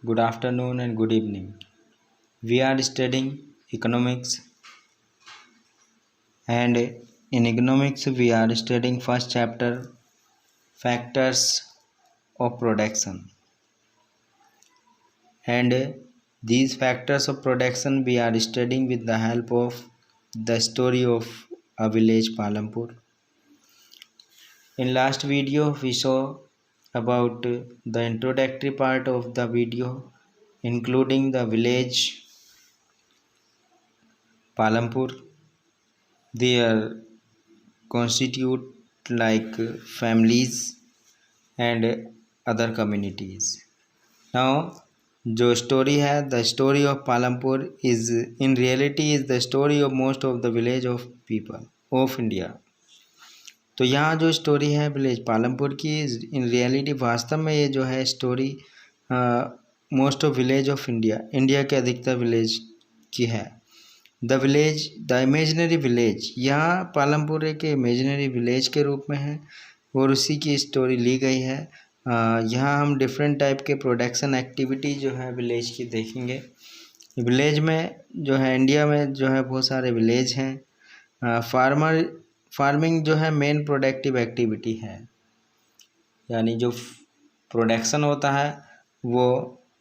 good afternoon and good evening. We are studying economics, and in economics we are studying first chapter, factors of production. And these factors of production we are studying with the help of the story of a village Palampur. In last video we saw about the introductory part of the video, including the village Palampur. They are constitute like families and other communities. Now जो story है, the story of Palampur is in reality is the story of most of the village of people of India. तो यहाँ जो story है village Palampur की, in reality वास्तव में ये जो है story most of village of India के अधिकतर विलेज की है. The village, the imaginary village, यहाँ पालमपुर एक इमेजनरी विलेज के रूप में है और उसी की स्टोरी ली गई है. यहाँ हम डिफरेंट टाइप के प्रोडक्शन एक्टिविटी जो है विलेज की देखेंगे. विलेज में जो है इंडिया में जो है बहुत सारे विलेज हैं. फार्मिंग जो है मेन प्रोडक्टिव एक्टिविटी है, यानी जो प्रोडक्शन होता है वो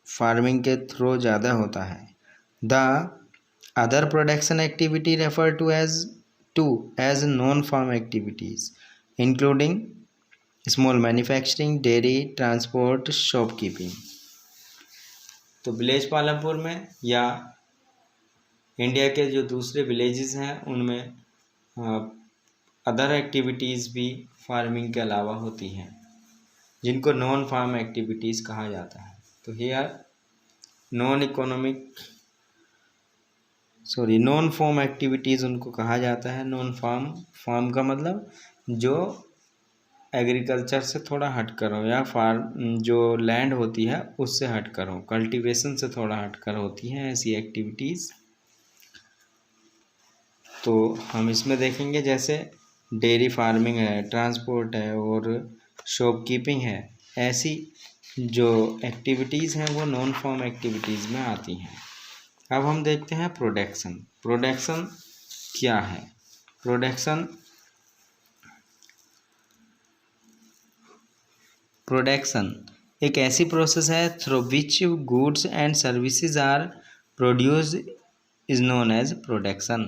फार्मिंग के थ्रू ज़्यादा होता है. The other production activity referred to as non-farm activities, including small manufacturing, dairy, transport, shopkeeping. तो विलेज पालमपुर में या इंडिया के जो दूसरे विलेजेस हैं उनमें अदर एक्टिविटीज़ भी फार्मिंग के अलावा होती हैं, जिनको नॉन फार्म एक्टिविटीज़ कहा जाता है. तो हियर नॉन फार्म एक्टिविटीज़ उनको कहा जाता है. नॉन फार्म का मतलब जो एग्रीकल्चर से थोड़ा हट कर हो, या फार्म जो लैंड होती है उससे हट कर हो, कल्टीवेशन से थोड़ा हट कर होती हैं ऐसी एक्टिविटीज़. तो हम इसमें देखेंगे जैसे डेयरी फार्मिंग है, ट्रांसपोर्ट है और शॉपकीपिंग है. ऐसी जो एक्टिविटीज़ हैं वो नॉन फार्म एक्टिविटीज़ में आती हैं. अब हम देखते हैं प्रोडक्शन. प्रोडक्शन क्या है? प्रोडक्शन एक ऐसी प्रोसेस है through which goods and services are produced is known as production.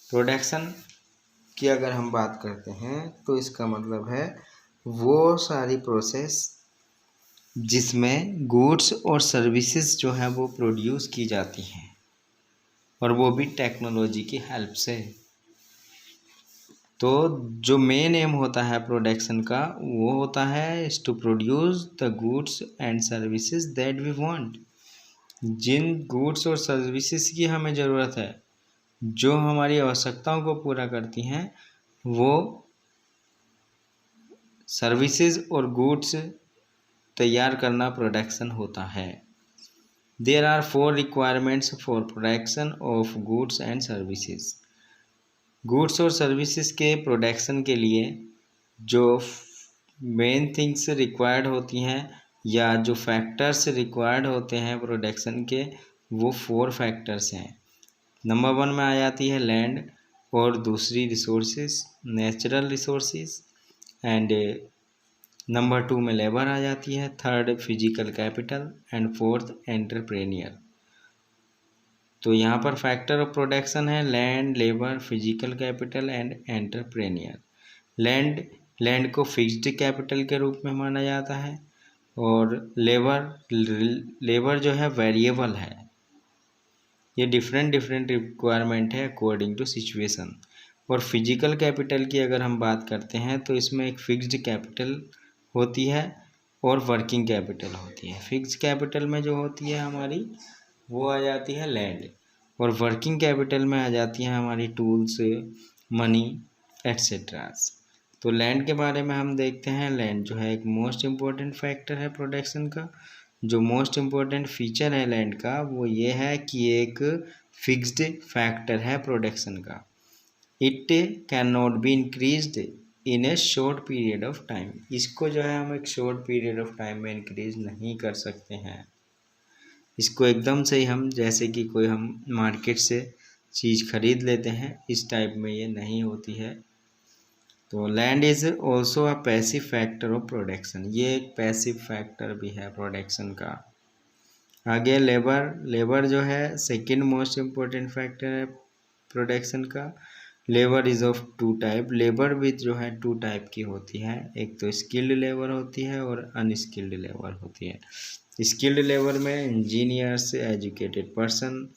Production की अगर हम बात करते हैं तो इसका मतलब है वो सारी प्रोसेस जिसमें गुड्स और सर्विसेज जो है वो प्रोड्यूस की जाती हैं, और वो भी टेक्नोलॉजी की हेल्प से. तो जो मेन एम होता है प्रोडक्शन का वो होता है to produce the goods and services that we want. जिन गुड्स और सर्विसेज की हमें ज़रूरत है, जो हमारी आवश्यकताओं को पूरा करती हैं, वो सर्विसेज और गुड्स तैयार करना प्रोडक्शन होता है. There are 4 requirements for production of goods and services. Goods और सर्विसेज के प्रोडक्शन के लिए जो मेन थिंग्स रिक्वायर्ड होती हैं या जो फैक्टर्स रिक्वायर्ड होते हैं प्रोडक्शन के, वो 4 फैक्टर्स हैं. नंबर 1 में आ जाती है लैंड, और दूसरी resources, natural resources, and number 2 में लेबर आ जाती है, third physical capital, and fourth entrepreneur. तो यहाँ पर फैक्टर ऑफ प्रोडक्शन है land, labour, physical capital and entrepreneur. Land को फिक्स्ड कैपिटल के रूप में माना जाता है, और लेबर जो है वेरिएबल है. ये डिफरेंट रिक्वायरमेंट है अकॉर्डिंग टू सिचुएशन. और फिजिकल कैपिटल की अगर हम बात करते हैं तो इसमें एक फिक्स्ड कैपिटल होती है और वर्किंग कैपिटल होती है. फिक्स कैपिटल में जो होती है हमारी वो आ जाती है लैंड, और वर्किंग कैपिटल में आ जाती है हमारी टूल्स, मनी एट्सेट्रा. तो लैंड के बारे में हम देखते हैं. लैंड जो है एक मोस्ट इम्पोर्टेंट फैक्टर है प्रोडक्शन का. जो मोस्ट इम्पोर्टेंट फीचर है लैंड का वो ये है कि एक फिक्स्ड फैक्टर है प्रोडक्शन का. It can not be increased in A short period of time. इसको जो है हम एक शॉर्ट पीरियड ऑफ टाइम में इंक्रीज नहीं कर सकते हैं. इसको एकदम से ही हम जैसे कि कोई हम मार्केट से चीज़ खरीद लेते हैं, इस टाइप में ये नहीं होती है। तो land is also a passive factor of production, ये एक पैसिव फैक्टर भी है प्रोडक्शन का। आगे लेबर जो है सेकंड मोस्ट इम्पोर्टेंट फैक्टर है प्रोडक्शन का। Labour is of two type, labour भी जो है टू टाइप की होती है, एक तो स्किल्ड लेबर होती है और अनस्किल्ड लेबर होती है। स्किल्ड लेबर में engineers, educated person,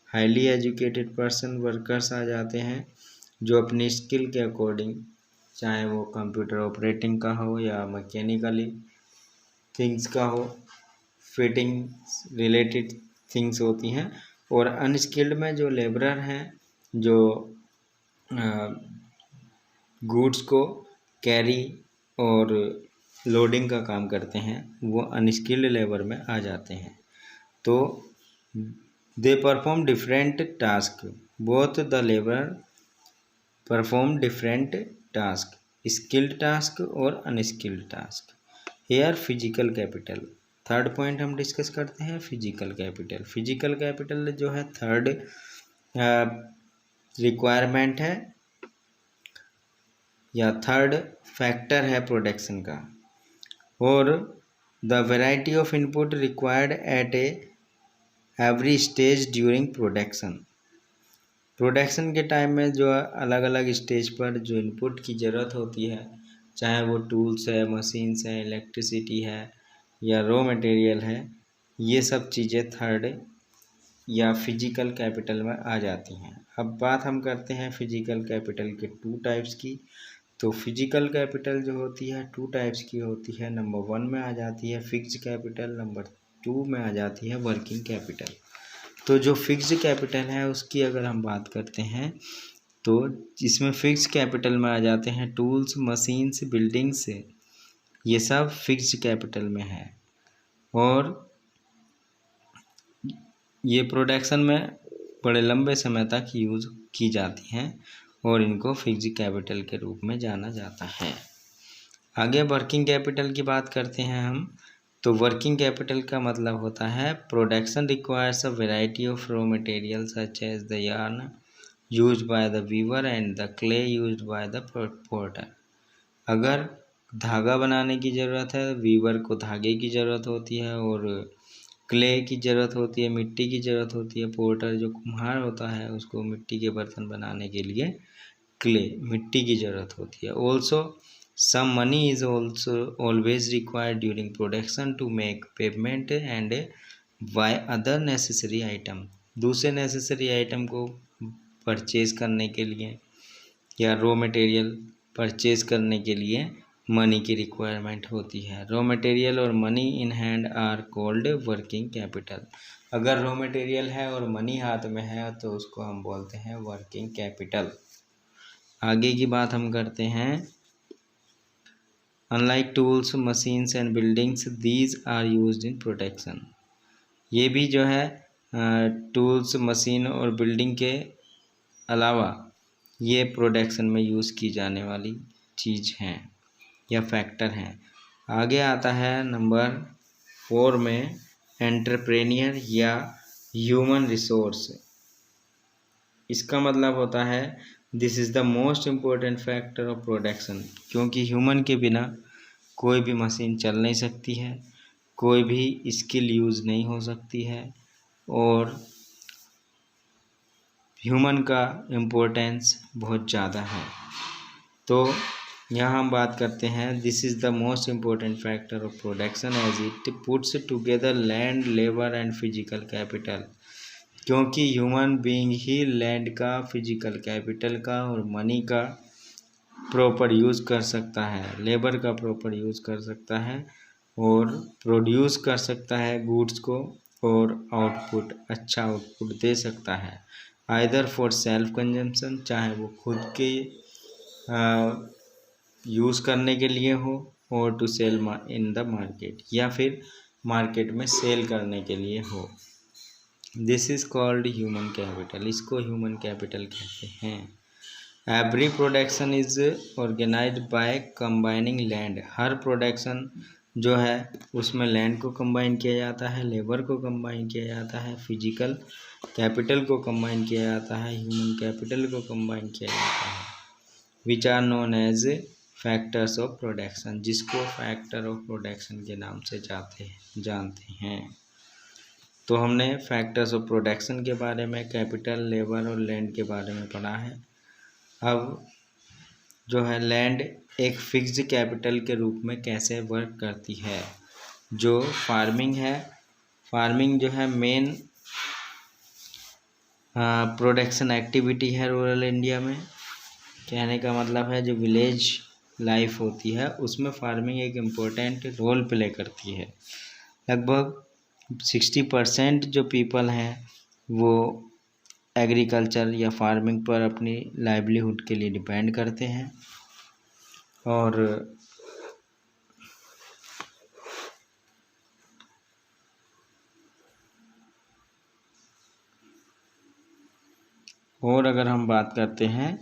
highly educated person, workers आ जाते हैं जो अपनी स्किल के अकॉर्डिंग, चाहे वो कंप्यूटर ऑपरेटिंग का हो या मैकेनिकली थिंग्स का हो, फिटिंग रिलेटेड थिंग्स होती हैं। और अनस्किल्ड में जो लेबरर हैं जो गुड्स को कैरी और लोडिंग का काम करते हैं, वो अनस्किल्ड लेबर में आ जाते हैं। तो they perform different task, both the labour perform different task, skilled task और unskilled task. Here physical capital, third point हम डिस्कस करते हैं फिजिकल कैपिटल। फिजिकल कैपिटल जो है थर्ड रिक्वायरमेंट है या थर्ड फैक्टर है प्रोडक्शन का। और the variety of input required at every stage during production, production के टाइम में जो अलग अलग स्टेज पर जो इनपुट की ज़रूरत होती है, चाहे वो टूल्स है, मशीन्स है, इलेक्ट्रिसिटी है या रॉ मटेरियल है, ये सब चीज़ें थर्ड या फिजिकल कैपिटल में आ जाती हैं। अब बात हम करते हैं फिजिकल कैपिटल के टू टाइप्स की। तो फिजिकल कैपिटल जो होती है टू टाइप्स की होती है। नंबर 1 में आ जाती है फिक्स्ड कैपिटल, नंबर 2 में आ जाती है वर्किंग कैपिटल। तो जो फिक्स्ड कैपिटल है उसकी अगर हम बात करते हैं तो इसमें फिक्स्ड कैपिटल में आ जाते हैं टूल्स, मशीन्स, बिल्डिंग्स, ये सब फिक्स्ड कैपिटल में है। और ये प्रोडक्शन में बड़े लंबे समय तक यूज़ की जाती हैं और इनको फिक्स्ड कैपिटल के रूप में जाना जाता है। आगे वर्किंग कैपिटल की बात करते हैं हम। तो वर्किंग कैपिटल का मतलब होता है production requires a variety of raw material such as the yarn used by the weaver and the clay used by the potter. अगर धागा बनाने की ज़रूरत है, वीवर को धागे की ज़रूरत होती है और क्ले की ज़रूरत होती है, मिट्टी की ज़रूरत होती है। पोर्टर जो कुम्हार होता है उसको मिट्टी के बर्तन बनाने के लिए क्ले, मिट्टी की ज़रूरत होती है। Also some money is also always required during production to make payment and buy other necessary item, दूसरे नेसेसरी आइटम को परचेज करने के लिए या रॉ मटेरियल परचेज करने के लिए मनी की रिक्वायरमेंट होती है। रॉ मटेरियल और money in hand are called working capital. अगर रॉ मटेरियल है और मनी हाथ में है तो उसको हम बोलते हैं वर्किंग कैपिटल। आगे की बात हम करते हैं Unlike tools, machines and buildings, these are used in production. ये भी जो है टूल्स, मशीन और बिल्डिंग के अलावा ये प्रोडक्शन में यूज़ की जाने वाली चीज़ हैं या फैक्टर हैं। आगे आता है नंबर 4 में एंटरप्रेन्योर या ह्यूमन रिसोर्स। इसका मतलब होता है this is the most important factor of production, क्योंकि ह्यूमन के बिना कोई भी मशीन चल नहीं सकती है, कोई भी स्किल यूज़ नहीं हो सकती है और ह्यूमन का इम्पोर्टेंस बहुत ज़्यादा है। तो यहाँ हम बात करते हैं this is the most important factor of production as it puts together land, labour and physical capital, क्योंकि ह्यूमन बीइंग ही लैंड का, फिजिकल कैपिटल का और मनी का प्रॉपर यूज़ कर सकता है, लेबर का प्रॉपर यूज़ कर सकता है और प्रोड्यूस कर सकता है गुड्स को और आउटपुट, अच्छा आउटपुट दे सकता है। आइदर फॉर सेल्फ कंजम्पशन, चाहे वो खुद के यूज़ करने के लिए हो और to sell in the market, या फिर मार्केट में सेल करने के लिए हो। This is called human capital, इसको ह्यूमन कैपिटल कहते हैं। Every production is organised by combining land, हर प्रोडक्शन जो है उसमें लैंड को कंबाइन किया जाता है, लेबर को कंबाइन किया जाता है, फिजिकल कैपिटल को कंबाइन किया जाता है, ह्यूमन कैपिटल को कंबाइन किया जाता है, which are known as factors of production, जिसको फैक्टर ऑफ प्रोडक्शन के नाम से जानते हैं। तो हमने फैक्टर्स ऑफ प्रोडक्शन के बारे में, कैपिटल, लेबर और लैंड के बारे में पढ़ा है। अब जो है लैंड एक फिक्स्ड कैपिटल के रूप में कैसे वर्क करती है। जो फार्मिंग है, फार्मिंग जो है मेन प्रोडक्शन एक्टिविटी है रूरल इंडिया में। कहने का मतलब है जो विलेज लाइफ होती है उसमें फार्मिंग एक इम्पोर्टेंट रोल प्ले करती है। लगभग 60% जो पीपल हैं वो एग्रीकल्चर या फार्मिंग पर अपनी लाइवलीहुड के लिए डिपेंड करते हैं। और अगर हम बात करते हैं,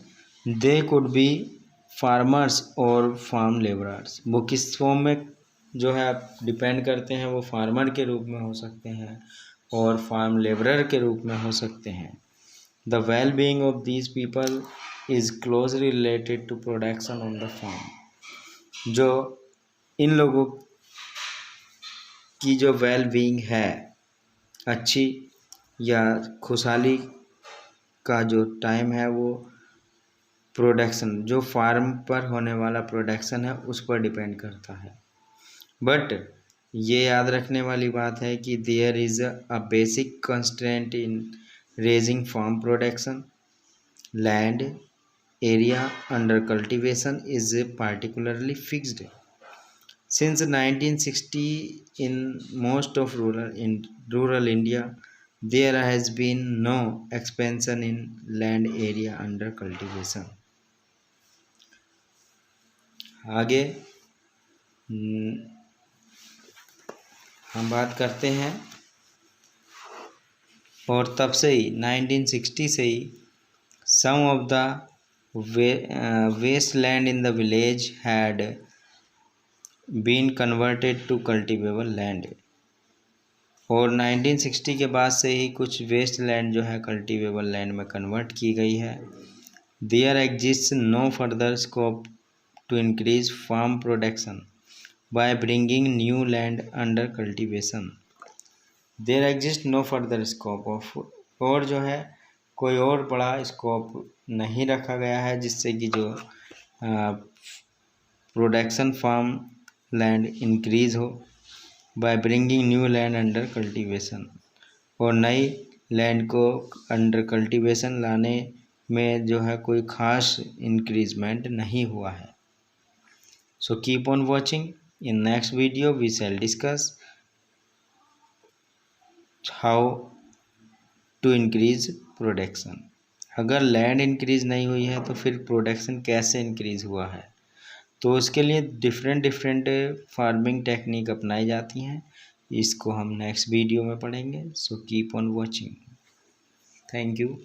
दे कुड बी फार्मर्स और फार्म लेबरर्स, वो किस फॉर्म में जो है आप डिपेंड करते हैं, वो फार्मर के रूप में हो सकते हैं और फार्म लेबरर के रूप में हो सकते हैं। The well being of these people is closely related to production on the farm. जो इन लोगों की जो वेल बीइंग है, अच्छी या खुशहाली का जो टाइम है वो प्रोडक्शन, जो फार्म पर होने वाला प्रोडक्शन है उस पर डिपेंड करता है। बट ये याद रखने वाली बात है कि there is a basic constraint in raising farm production. Land area under cultivation is particularly fixed. Since 1960, in most of rural India, there has been no expansion in land area under cultivation. आगे हम बात करते हैं, और तब से ही 1960 से ही some of the wasteland in the village had been converted to cultivable land. और 1960 के बाद से ही कुछ वेस्ट लैंड जो है कल्टीवेबल लैंड में कन्वर्ट की गई है। There exist no further scope to increase farm production by bringing new land under cultivation. There exist no further scope of, और जो है कोई और बड़ा स्कोप नहीं रखा गया है जिससे कि जो प्रोडक्शन फार्म लैंड इंक्रीज हो bye bringing new land under cultivation, और नई लैंड को अंडर कल्टीवेशन लाने में जो है कोई खास इंक्रीजमेंट नहीं हुआ है। So keep on watching, in next video we shall discuss how to increase production. अगर लैंड इंक्रीज नहीं हुई है तो फिर प्रोडक्शन कैसे इंक्रीज हुआ है, तो उसके लिए डिफरेंट फार्मिंग टेक्निक अपनाई जाती हैं। इसको हम नेक्स्ट वीडियो में पढ़ेंगे। सो keep on watching, thank you.